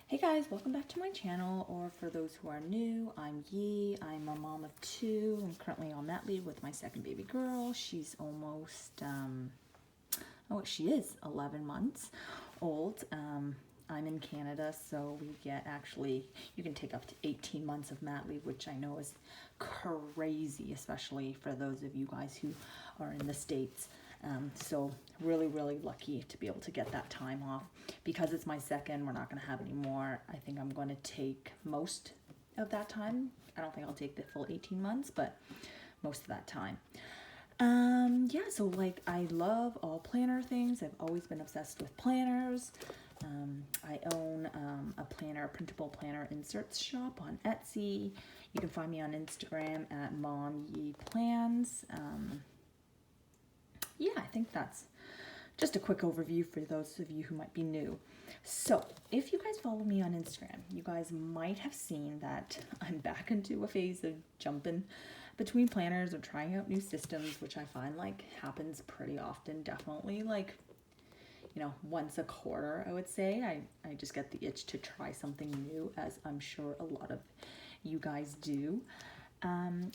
Hey guys, welcome back to my channel, or for those who are new, I'm Yi. I'm a mom of two. I'm currently on mat leave with my second baby girl. She's almost, she is 11 months old. I'm in Canada, so we get you can take up to 18 months of mat leave, which I know is crazy, especially for those of you guys who are in the States. So really lucky to be able to get that time off. Because it's my second, we're not going to have any more. I think I'm going to take most of that time. I don't think I'll take the full 18 months, but most of that time. So like I love all planner things. I've always been obsessed with planners. I own a printable planner inserts shop on Etsy. You can find me on Instagram at momyeplans. I think that's just a quick overview for those of you who might be new. So if you guys follow me on Instagram, you guys might have seen that I'm back into a phase of jumping between planners or trying out new systems, which I find like happens pretty often, definitely like, once a quarter, I would say. I just get the itch to try something new, as I'm sure a lot of you guys do.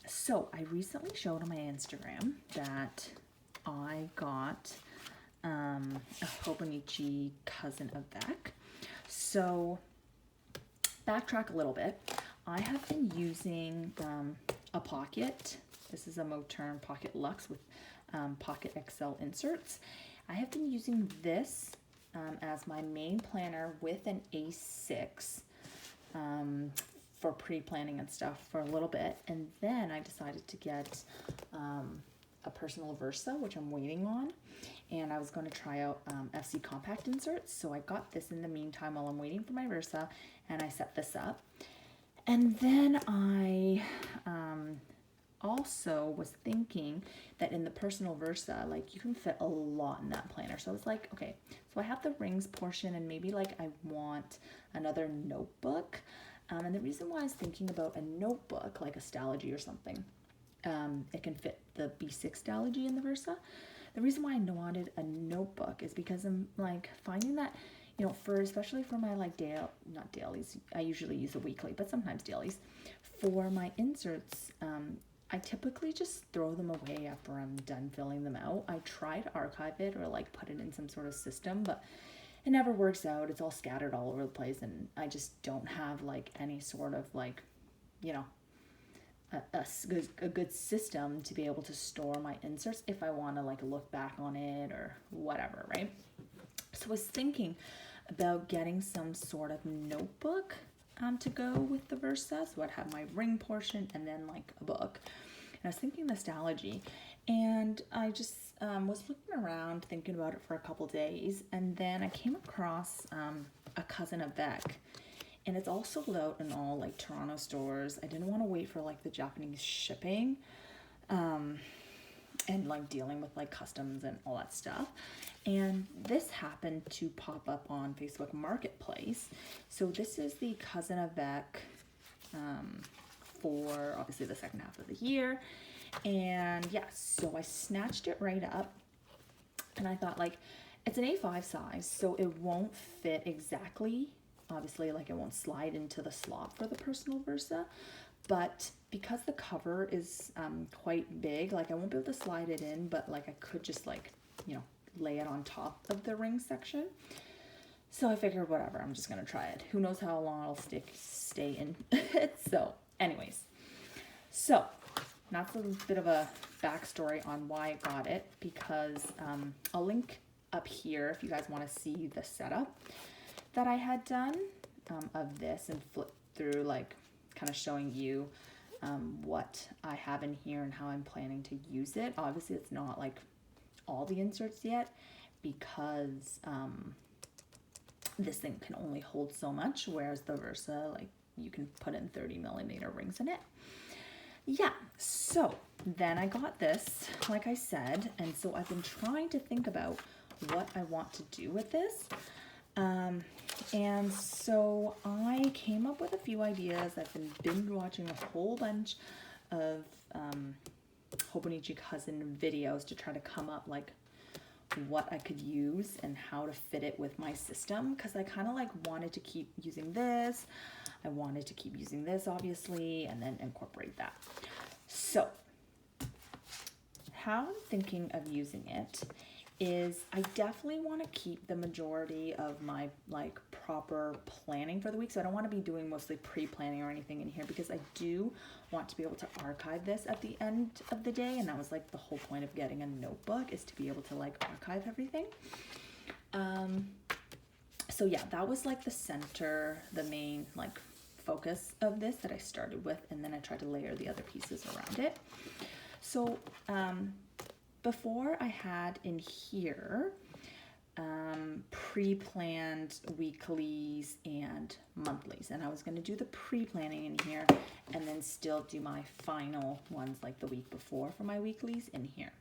So I recently showed on my Instagram that I got a Hobonichi Cousin Avec. So backtrack a little bit. I have been using a pocket. This is a Moterm Pocket Luxe with Pocket XL inserts. I have been using this as my main planner with an A6 for pre-planning and stuff for a little bit. And then I decided to get a personal Versa, which I'm waiting on. And I was going to try out FC compact inserts. So I got this in the meantime while I'm waiting for my Versa, and I set this up. And then I also was thinking that in the personal Versa, like you can fit a lot in that planner. So I was like, okay, so I have the rings portion, and maybe like I want another notebook. And the reason why I was thinking about a notebook, like a Stalogy or something, it can fit the B6 Stalogy in the Versa. The reason why I wanted a notebook is because I'm like finding that, especially for my like not dailies, I usually use a weekly, but sometimes dailies. For my inserts, I typically just throw them away after I'm done filling them out. I try to archive it or like put it in some sort of system, but it never works out. It's all scattered all over the place, and I just don't have like any sort of like, a good system to be able to store my inserts if I want to like look back on it or whatever, right? So I was thinking about getting some sort of notebook to go with the Versa. So I'd have my ring portion and then like a book. And I was thinking Nostalgy, and I just was looking around thinking about it for a couple days, and then I came across a Cousin Avec. And it's all sold out in all like Toronto stores. I didn't want to wait for like the Japanese shipping and like dealing with like customs and all that stuff. And this happened to pop up on Facebook Marketplace. So this is the Cousin Avec for obviously the second half of the year. And yeah, so I snatched it right up, and I thought like it's an A5 size, so it won't fit exactly. Obviously, like it won't slide into the slot for the personal Versa, but because the cover is quite big, like I won't be able to slide it in, but like I could just like, lay it on top of the ring section. So I figured whatever, I'm just gonna try it. Who knows how long I'll stay in it. So anyways, so that's a bit of a backstory on why I got it, because I'll link up here if you guys want to see the setup that I had done of this, and flip through like kind of showing you what I have in here and how I'm planning to use it. Obviously it's not like all the inserts yet, because this thing can only hold so much, whereas the Versa, like you can put in 30mm rings in it. Yeah, so then I got this, like I said, and so I've been trying to think about what I want to do with this. And so I came up with a few ideas. I've been binge watching a whole bunch of Hobonichi Cousin videos to try to come up like what I could use and how to fit it with my system, because I kind of like wanted to keep using this. I wanted to keep using this, obviously, and then incorporate that. So how I'm thinking of using it is I definitely want to keep the majority of my like proper planning for the week. So I don't want to be doing mostly pre-planning or anything in here, because I do want to be able to archive this at the end of the day. And that was like the whole point of getting a notebook, is to be able to like archive everything. So yeah, that was like the center, the main like focus of this that I started with. And then I tried to layer the other pieces around it. So, before I had in here pre-planned weeklies and monthlies, and I was going to do the pre-planning in here and then still do my final ones like the week before for my weeklies in here.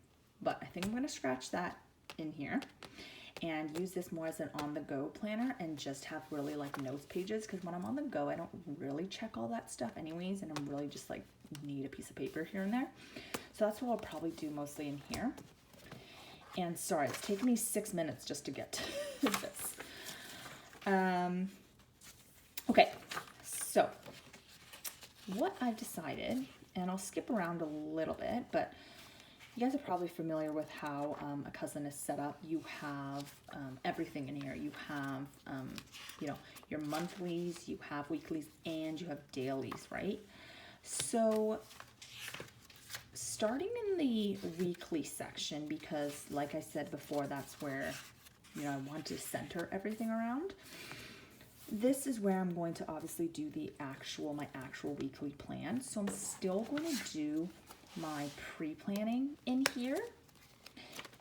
But I think I'm going to scratch that in here and use this more as an on-the-go planner and just have really like notes pages, because when I'm on the go I don't really check all that stuff anyways, and I'm really just like need a piece of paper here and there. So that's what I'll probably do mostly in here. And sorry, it's taken me 6 minutes just to get to this. Okay, so what I've decided, and I'll skip around a little bit, but you guys are probably familiar with how a cousin is set up. You have everything in here. You have, you know, your monthlies, you have weeklies, and you have dailies, right? So starting in the weekly section, because like I said before, that's where, you know, I want to center everything around. This is where I'm going to obviously do my actual weekly plan. So I'm still going to do my pre-planning in here,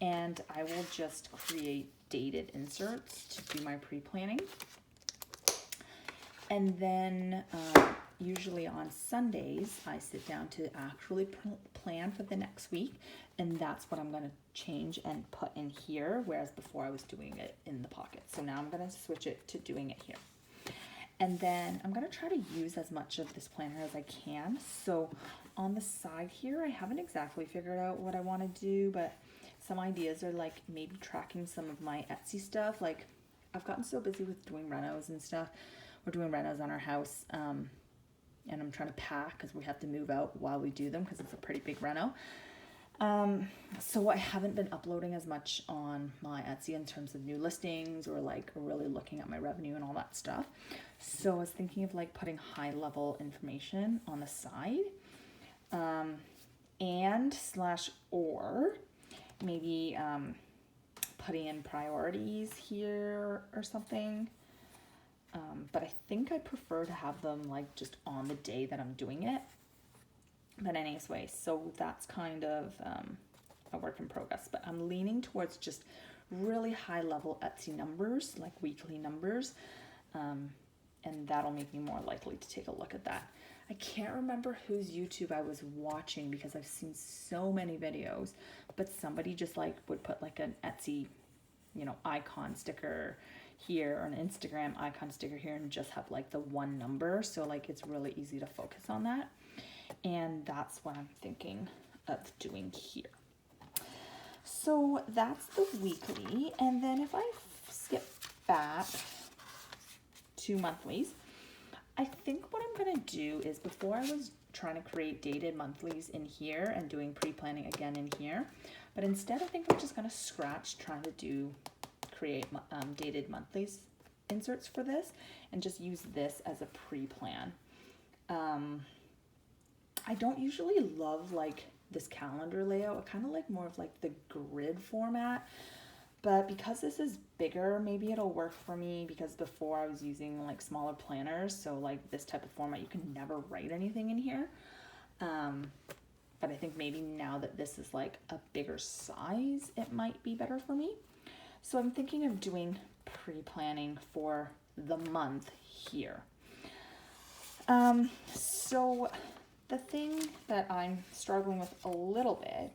and I will just create dated inserts to do my pre-planning. And then usually on Sundays, I sit down to actually plan for the next week, and that's what I'm going to change and put in here, whereas before I was doing it in the pocket. So now I'm going to switch it to doing it here. And then I'm going to try to use as much of this planner as I can. So on the side here, I haven't exactly figured out what I want to do, but some ideas are like maybe tracking some of my Etsy stuff. Like I've gotten so busy with doing renos and stuff. We're doing renos on our house, and I'm trying to pack because we have to move out while we do them because it's a pretty big reno. So I haven't been uploading as much on my Etsy in terms of new listings or like really looking at my revenue and all that stuff. So I was thinking of like putting high level information on the side, or maybe putting in priorities here or something. But I think I prefer to have them like just on the day that I'm doing it. But anyway, so that's kind of a work in progress. But I'm leaning towards just really high level Etsy numbers, like weekly numbers. And that'll make me more likely to take a look at that. I can't remember whose YouTube I was watching because I've seen so many videos, but somebody just like would put like an Etsy, you know, icon sticker here or an Instagram icon sticker here and just have like the one number. So like it's really easy to focus on that. And that's what I'm thinking of doing here. So that's the weekly. And then if I skip back to monthlies, I think what I'm going to do is, before I was trying to create dated monthlies in here and doing pre-planning again in here, but instead I think I'm just going to scratch trying to create dated monthlies inserts for this and just use this as a pre-plan. I don't usually love like this calendar layout. I kind of like more of like the grid format, but because this is bigger, maybe it'll work for me, because before I was using like smaller planners. So like this type of format, you can never write anything in here. But I think maybe now that this is like a bigger size, it might be better for me. So I'm thinking of doing pre-planning for the month here. So the thing that I'm struggling with a little bit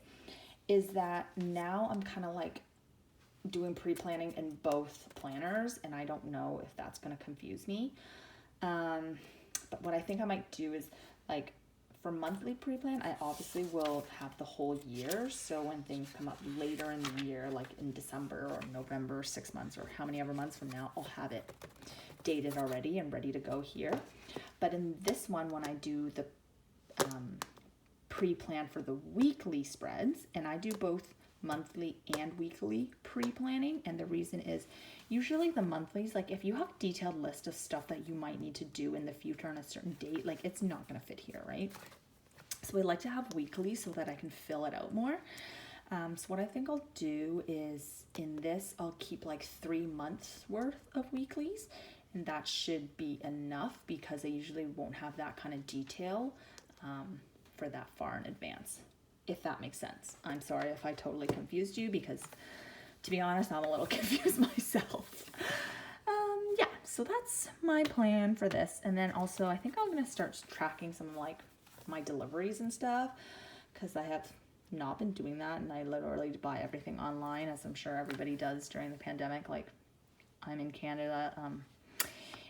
is that now I'm kind of like doing pre-planning in both planners, and I don't know if that's going to confuse me. But what I think I might do is like For monthly pre-plan, I obviously will have the whole year. So when things come up later in the year, like in December or November, 6 months or how many ever months from now, I'll have it dated already and ready to go here. But in this one, when I do the pre-plan for the weekly spreads, and I do both monthly and weekly pre-planning, and the reason is usually the monthlies, like if you have a detailed list of stuff that you might need to do in the future on a certain date, like it's not going to fit here, right? So I like to have weekly so that I can fill it out more. So what I think I'll do is in this, I'll keep like 3 months worth of weeklies, and that should be enough because I usually won't have that kind of detail for that far in advance, if that makes sense. I'm sorry if I totally confused you because, to be honest, I'm a little confused myself. Yeah, so that's my plan for this. And then also, I think I'm going to start tracking some of like my deliveries and stuff because I have not been doing that, and I literally buy everything online, as I'm sure everybody does during the pandemic. Like, I'm in Canada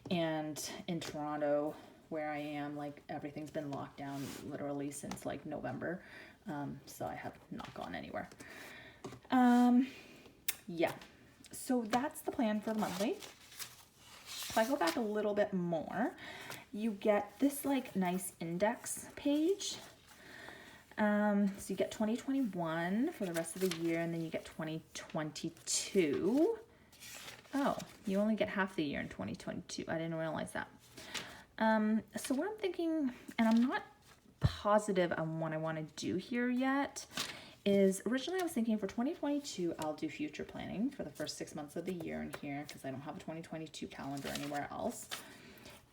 and in Toronto, where I am, like everything's been locked down literally since like November. So I have not gone anywhere. Yeah, so that's the plan for the monthly. If I go back a little bit more, you get this like nice index page. So you get 2021 for the rest of the year, and then you get 2022. Oh, you only get half the year in 2022. I didn't realize that. So what I'm thinking, and I'm not positive on what I want to do here yet, is originally I was thinking for 2022, I'll do future planning for the first 6 months of the year in here because I don't have a 2022 calendar anywhere else.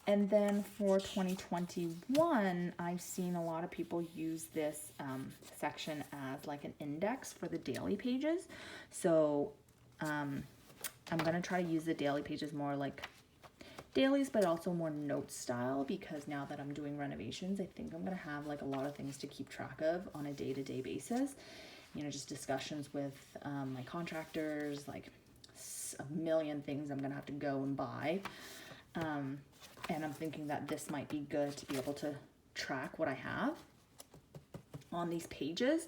And then for 2021, I've seen a lot of people use this section as like an index for the daily pages. So I'm going to try to use the daily pages more like dailies, but also more note style, because now that I'm doing renovations, I think I'm going to have like a lot of things to keep track of on a day-to-day basis. You know, just discussions with my contractors, like a million things I'm going to have to go and buy. And I'm thinking that this might be good to be able to track what I have on these pages.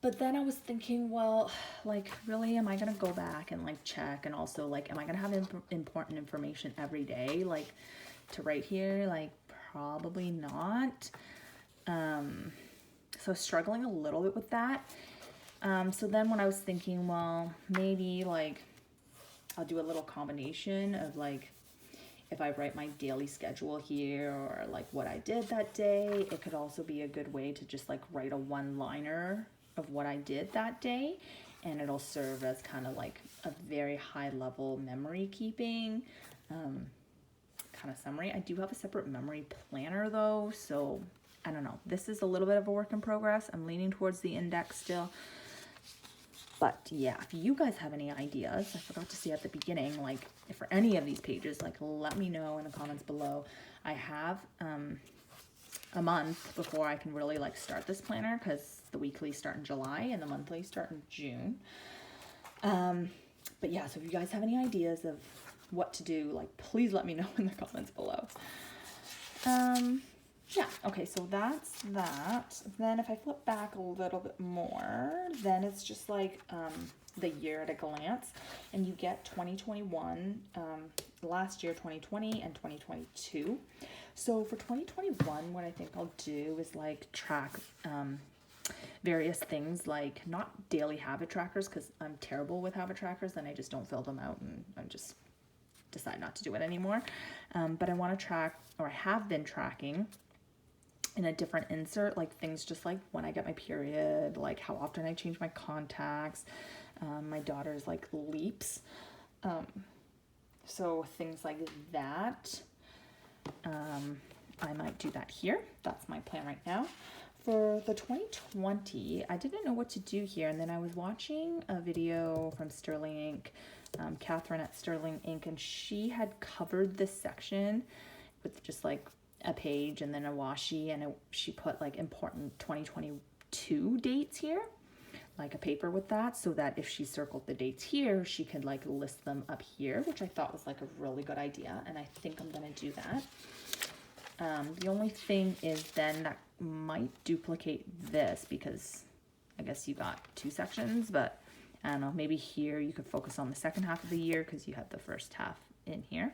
But then I was thinking, well, like, really, am I going to go back and like check? And also, like, am I going to have important information every day, like, to write here? Like, probably not. So struggling a little bit with that. So then when I was thinking, well, maybe like I'll do a little combination of like, if I write my daily schedule here or like what I did that day, it could also be a good way to just like write a one-liner of what I did that day, and it'll serve as kind of like a very high level memory keeping kind of summary. I do have a separate memory planner though, so I don't know. This is a little bit of a work in progress. I'm leaning towards the index still. But yeah, if you guys have any ideas, I forgot to say at the beginning, like if for any of these pages, like let me know in the comments below. I have a month before I can really like start this planner, because the weeklies start in July and the monthlies start in June. But yeah, so if you guys have any ideas of what to do, like please let me know in the comments below. Yeah, okay, so that's that. Then if I flip back a little bit more, then it's just like the year at a glance, and you get 2021, last year 2020, and 2022. So for 2021, what I think I'll do is like track various things, like not daily habit trackers, because I'm terrible with habit trackers and I just don't fill them out, and I just decide not to do it anymore. But I want to track, or I have been tracking in a different insert, like things just like when I get my period, like how often I change my contacts, my daughter's like leaps, so things like that. I might do that here. That's my plan right now. For the 2020, I didn't know what to do here, and then I was watching a video from Sterling Inc., Catherine at Sterling Inc., and she had covered this section with just like a page and then a washi, and she put like important 2022 dates here, like a paper with that, so that if she circled the dates here, she could like list them up here, which I thought was like a really good idea, and I think I'm gonna do that. The only thing is then that might duplicate this because I guess you got 2 sections, but I don't know, maybe here you could focus on the second half of the year because you have the first half in here,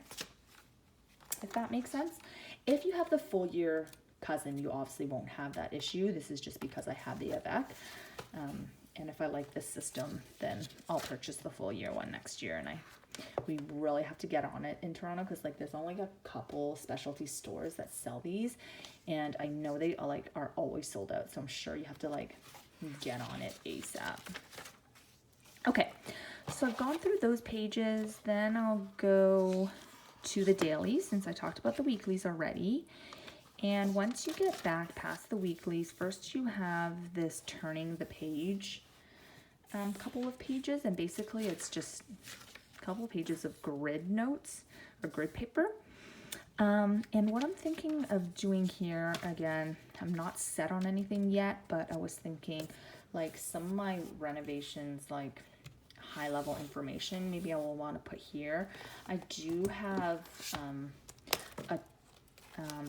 if that makes sense. If you have the full year cousin, you obviously won't have that issue. This is just because I have the Avec. And if I like this system, then I'll purchase the full year one next year. And we really have to get on it in Toronto because like there's only a couple specialty stores that sell these, and I know they are always sold out. So I'm sure you have to like get on it ASAP. Okay, so I've gone through those pages. Then I'll go to the dailies since I talked about the weeklies already. And once you get back past the weeklies, first you have this turning the page couple of pages, and basically it's just a couple of pages of grid notes or grid paper. And what I'm thinking of doing here, again, I'm not set on anything yet, but I was thinking like some of my renovations, like high level information, maybe I will want to put here. I do have a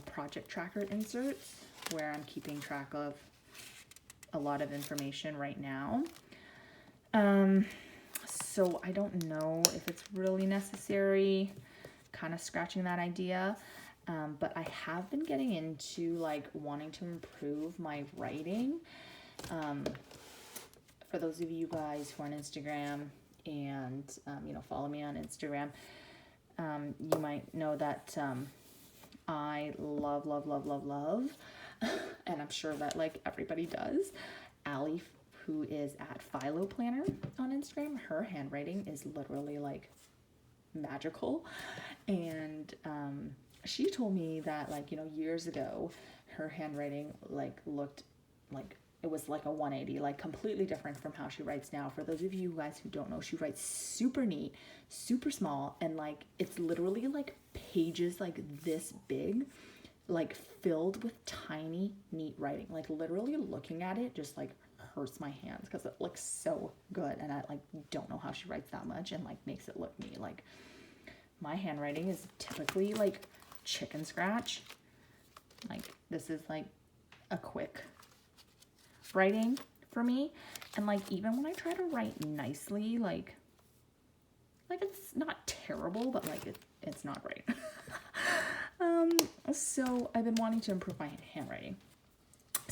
project tracker inserts where I'm keeping track of a lot of information right now. So I don't know if it's really necessary, kind of scratching that idea. But I have been getting into like wanting to improve my writing. For those of you guys who are on Instagram and, follow me on Instagram, you might know that, I love, and I'm sure that like everybody does, Allie, who is at Philo Planner on Instagram. Her handwriting is literally like magical. And she told me that like, years ago, her handwriting like looked like it was like a 180, like completely different from how she writes now. For those of you guys who don't know, she writes super neat, super small, and like it's literally like pages like this big, like filled with tiny, neat writing. Like literally looking at it just like hurts my hands because it looks so good, and I like don't know how she writes that much and like makes it look neat. Like my handwriting is typically like chicken scratch. Like this is like a quick writing for me, and like even when I try to write nicely, like it's not terrible, but like it's not great. So I've been wanting to improve my handwriting.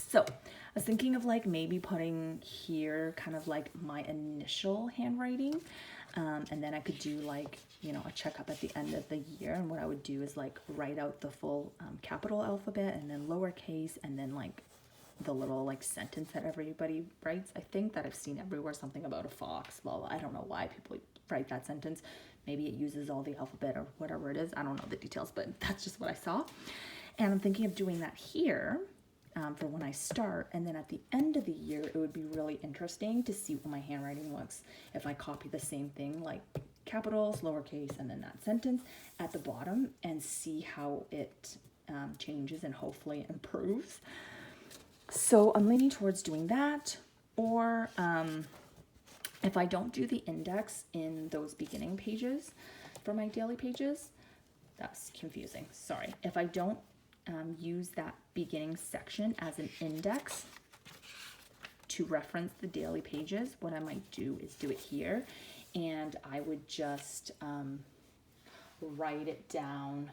So I was thinking of like maybe putting here kind of like my initial handwriting, and then I could do like a checkup at the end of the year. And what I would do is like write out the full capital alphabet and then lowercase, and then like the little like sentence that everybody writes. I think that I've seen everywhere something about a fox. Well, I don't know why people write that sentence. Maybe it uses all the alphabet or whatever it is. I don't know the details, but that's just what I saw. And I'm thinking of doing that here for when I start. And then at the end of the year, it would be really interesting to see what my handwriting looks if I copy the same thing, like capitals, lowercase, and then that sentence at the bottom, and see how it changes and hopefully improves. So I'm leaning towards doing that, or if I don't do the index in those beginning pages for my daily pages, that's confusing, sorry. If I don't use that beginning section as an index to reference the daily pages, what I might do is do it here, and I would just write it down,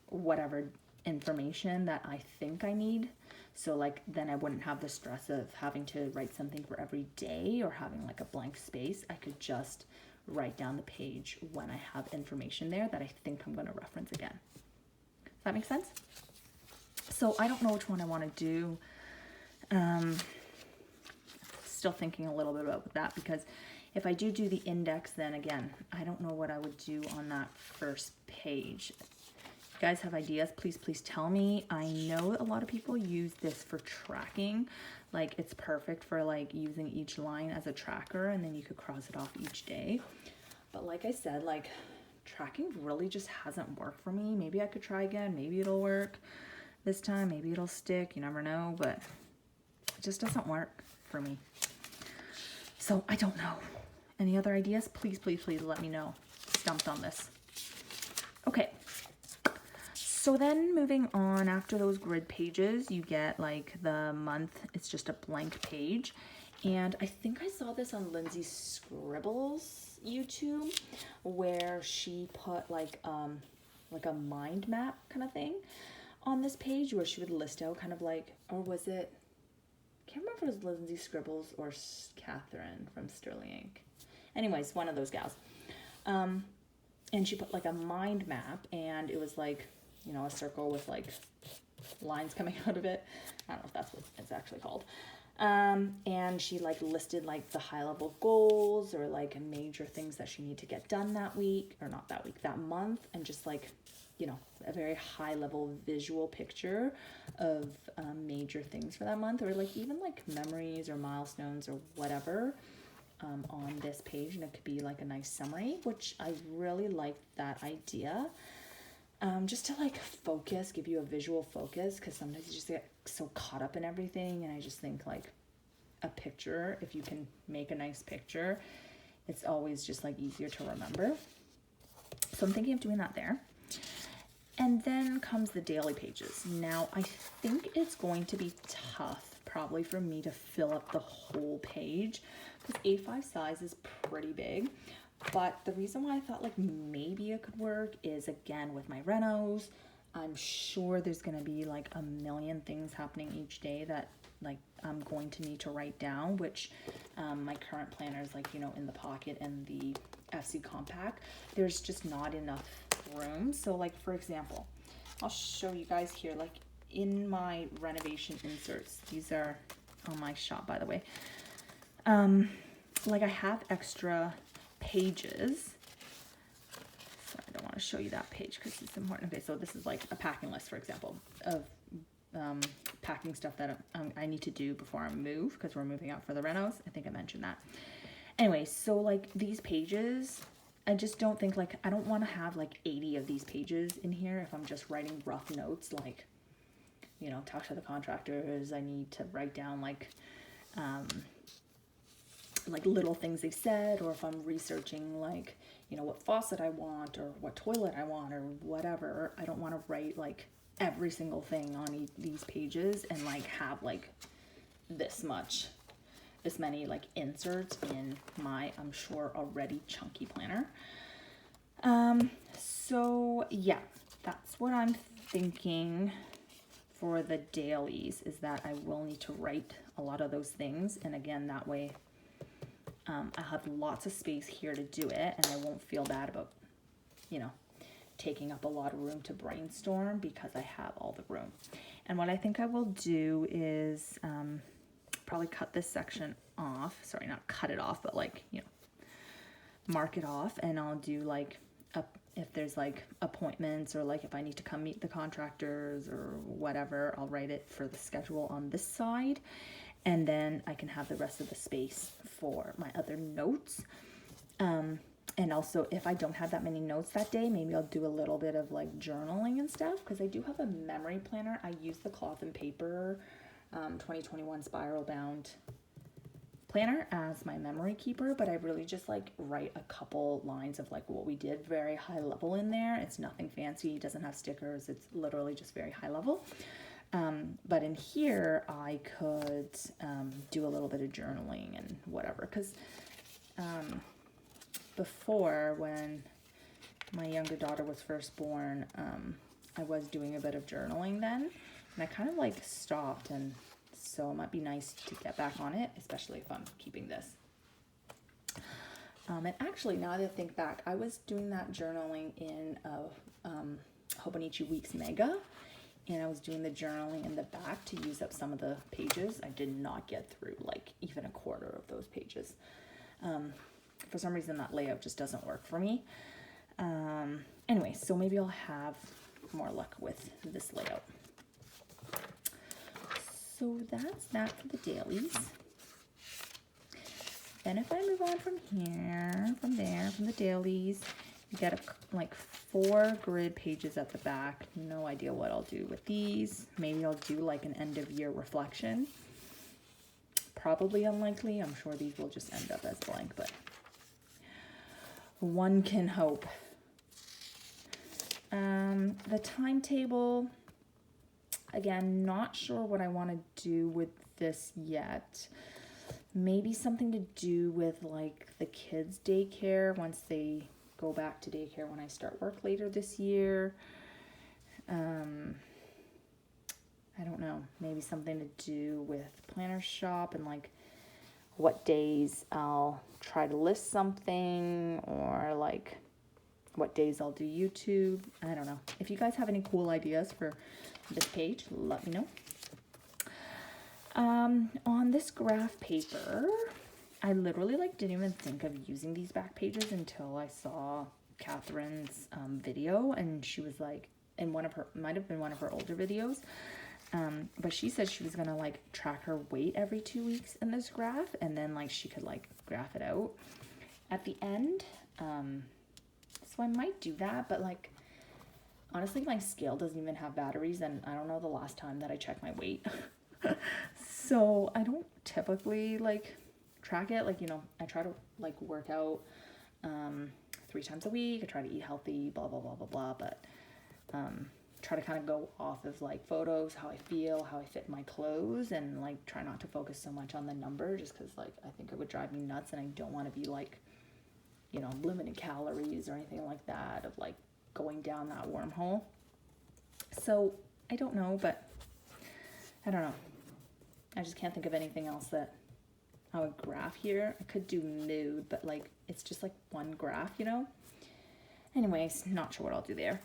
whatever information that I think I need. So like then I wouldn't have the stress of having to write something for every day or having like a blank space. I could just write down the page when I have information there that I think I'm going to reference again. Does that make sense? So I don't know which one I want to do. Still thinking a little bit about that, because if I do the index, then again, I don't know what I would do on that first page. If you guys have ideas, please tell me. I know a lot of people use this for tracking. Like it's perfect for like using each line as a tracker, and then you could cross it off each day. But like I said, like tracking really just hasn't worked for me. Maybe I could try again. Maybe it'll work this time. Maybe it'll stick. You never know, but it just doesn't work for me. So I don't know. Any other ideas? Please let me know. Stumped on this. Okay. So then moving on, after those grid pages, you get like the month. It's just a blank page. And I think I saw this on Lindsay Scribbles YouTube, where she put like a mind map kind of thing on this page, where she would list out kind of like, or was it, I can't remember if it was Lindsay Scribbles or Catherine from Sterling Inc. Anyways, one of those gals. And she put like a mind map, and it was like, you know, a circle with like lines coming out of it. I don't know if that's what it's actually called. And she like listed like the high level goals or like major things that she needed to get done that week, or not that week, that month, and just like, you know, a very high level visual picture of major things for that month, or like even like memories or milestones or whatever on this page. And it could be like a nice summary, which I really like that idea. Just to like focus, give you a visual focus, because sometimes you just get so caught up in everything. And I just think like a picture, if you can make a nice picture, it's always just like easier to remember. So I'm thinking of doing that there. And then comes the daily pages. Now I think it's going to be tough probably for me to fill up the whole page, because A5 size is pretty big. But the reason why I thought like maybe it could work is, again, with my renos, I'm sure there's going to be like a million things happening each day that like I'm going to need to write down, which my current planner is like, you know, in the pocket and the FC compact, there's just not enough room. So like, for example, I'll show you guys here, like in my renovation inserts, these are on my shop, by the way. Like I have extra pages. So I don't want to show you that page because it's important. Okay, so this is like a packing list, for example, of packing stuff that I need to do before I move, because we're moving out for the renos. I think I mentioned that. Anyway, so like these pages, I just don't think like, I don't want to have like 80 of these pages in here if I'm just writing rough notes, like, you know, talk to the contractors. I need to write down like little things they've said, or if I'm researching like, you know, what faucet I want or what toilet I want or whatever. I don't want to write like every single thing on these pages and like have like this many like inserts in my, I'm sure, already chunky planner. So yeah, that's what I'm thinking for the dailies, is that I will need to write a lot of those things. And again, that way I'll have lots of space here to do it, and I won't feel bad about, you know, taking up a lot of room to brainstorm, because I have all the room. And what I think I will do is probably cut this section off. Sorry, not cut it off, but like, you know, mark it off. And I'll do like, if there's like appointments, or like if I need to come meet the contractors or whatever, I'll write it for the schedule on this side. And then I can have the rest of the space for my other notes. And also, if I don't have that many notes that day, maybe I'll do a little bit of like journaling and stuff, because I do have a memory planner. I use the cloth and paper 2021 spiral bound planner as my memory keeper, but I really just like write a couple lines of like what we did, very high level in there. It's nothing fancy, it doesn't have stickers, it's literally just very high level. But in here I could do a little bit of journaling and whatever, because before, when my younger daughter was first born, I was doing a bit of journaling then, and I kind of like stopped, and so it might be nice to get back on it, especially if I'm keeping this. And actually, now that I think back, I was doing that journaling in Hobonichi Weeks Mega, and I was doing the journaling in the back to use up some of the pages. I did not get through like even a quarter of those pages. For some reason, that layout just doesn't work for me. Anyway, so maybe I'll have more luck with this layout. So that's that for the dailies. Then if I move on from here, from the dailies, you get like 4 grid pages at the back. No idea what I'll do with these. Maybe I'll do like an end of year reflection. Probably unlikely. I'm sure these will just end up as blank, but one can hope. The timetable, again, not sure what I want to do with this yet. Maybe something to do with like the kids' daycare once they go back to daycare when I start work later this year. I don't know, maybe something to do with planner shop and like what days I'll try to list something, or like what days I'll do YouTube. I don't know. If you guys have any cool ideas for this page, let me know. On this graph paper, I literally like didn't even think of using these back pages until I saw Catherine's video, and she was like, in one of her, might have been one of her older videos, but she said she was gonna like track her weight every 2 weeks in this graph, and then like she could like graph it out at the end. So I might do that, but like honestly my scale doesn't even have batteries, and I don't know the last time that I checked my weight. So I don't typically like track it. Like, you know, I try to like work out 3 times a week. I try to eat healthy, blah blah blah blah blah, but try to kind of go off of like photos, how I feel, how I fit my clothes, and like try not to focus so much on the number, just because like I think it would drive me nuts, and I don't want to be like, you know, limited calories or anything like that, of like going down that wormhole. So I don't know, but I don't know. I just can't think of anything else that I would graph here. I could do mood, but like it's just like one graph, you know? Anyways, not sure what I'll do there.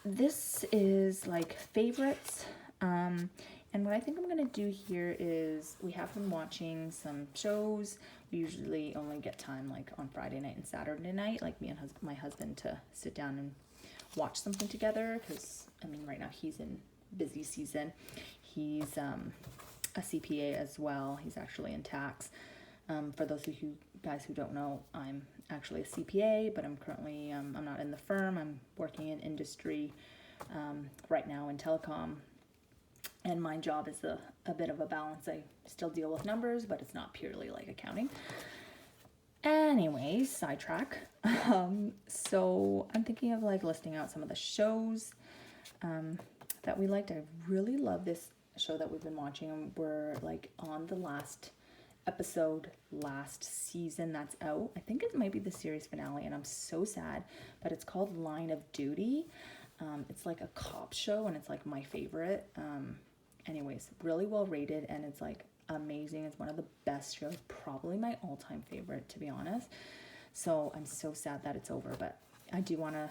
This is like favorites. And what I think I'm going to do here is, we have been watching some shows. We usually only get time like on Friday night and Saturday night, like me and my husband, to sit down and watch something together, because I mean right now he's in busy season. He's a CPA as well. He's actually in tax. For those of you guys who don't know, I'm actually a CPA, but I'm currently, I'm not in the firm. I'm working in industry right now in telecom. And my job is a bit of a balance. I still deal with numbers, but it's not purely like accounting. Anyways, sidetrack. So I'm thinking of like listing out some of the shows that we liked. I really love this show that we've been watching, and we're like on the last episode last season that's out. I think it might be the series finale, and I'm so sad, but it's called Line of Duty. It's like a cop show, and it's like my favorite. Anyways, really well rated, and it's like amazing. It's one of the best shows, probably my all-time favorite, to be honest. So I'm so sad that it's over, but I do want to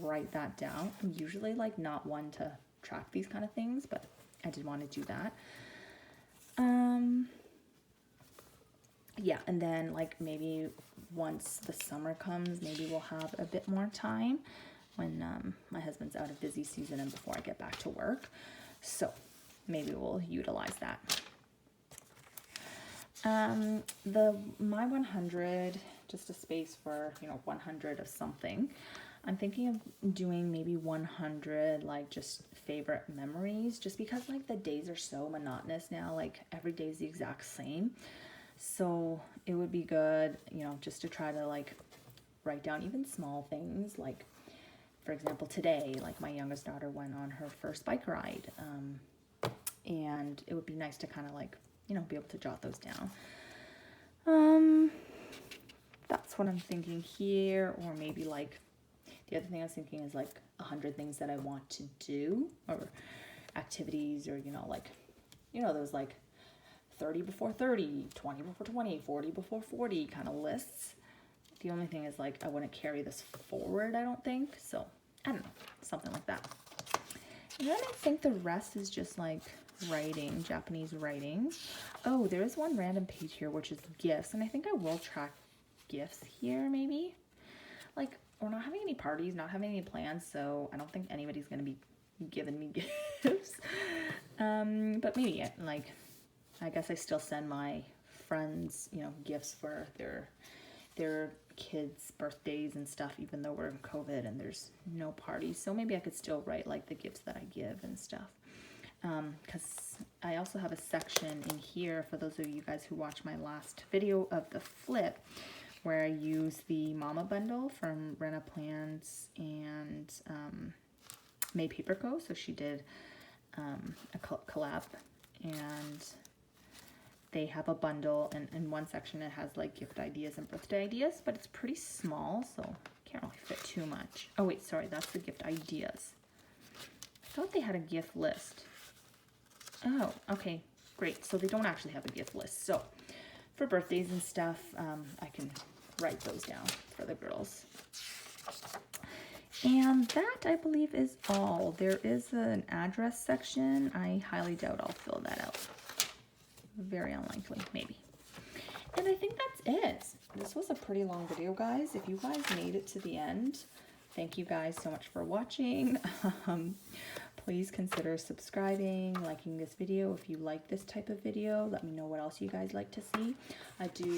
write that down. I'm usually like not one to track these kind of things, but I did want to do that. Yeah, and then like maybe once the summer comes, maybe we'll have a bit more time when my husband's out of busy season and before I get back to work. So maybe we'll utilize that. The My 100, just a space for, you know, 100 of something. I'm thinking of doing maybe 100 like just favorite memories, just because like the days are so monotonous now, like every day is the exact same. So it would be good, you know, just to try to like write down even small things. Like, for example, today, like my youngest daughter went on her first bike ride. And it would be nice to kind of like, you know, be able to jot those down. That's what I'm thinking here. Or maybe like, the other thing I was thinking is like 100 things that I want to do, or activities, or, you know, like, you know, those like 30 before 30, 20 before 20, 40 before 40 kind of lists. The only thing is like, I wouldn't carry this forward, I don't think. So I don't know, something like that. And then I think the rest is just like writing, Japanese writing. Oh, there is one random page here, which is gifts. And I think I will track gifts here, maybe. Like, we're not having any parties, not having any plans, so I don't think anybody's going to be giving me gifts. But maybe, like, I guess I still send my friends, you know, gifts for their kids' birthdays and stuff, even though we're in COVID and there's no parties. So maybe I could still write, like, the gifts that I give and stuff. Because I also have a section in here, for those of you guys who watched my last video of the flip, where I use the Mama Bundle from Rena Plans and May Paper Co. So she did a collab, and they have a bundle, and in one section it has like gift ideas and birthday ideas, but it's pretty small, so can't really fit too much. Oh wait, sorry, that's the gift ideas. I thought they had a gift list. Oh, okay, great. So they don't actually have a gift list. So for birthdays and stuff, I can write those down for the girls. And that, I believe, is all. There is an address section. I highly doubt I'll fill that out. Very unlikely, maybe. And I think that's it. This was a pretty long video, guys. If you guys made it to the end, thank you guys so much for watching. Please consider subscribing, liking this video. If you like this type of video, let me know what else you guys like to see. I do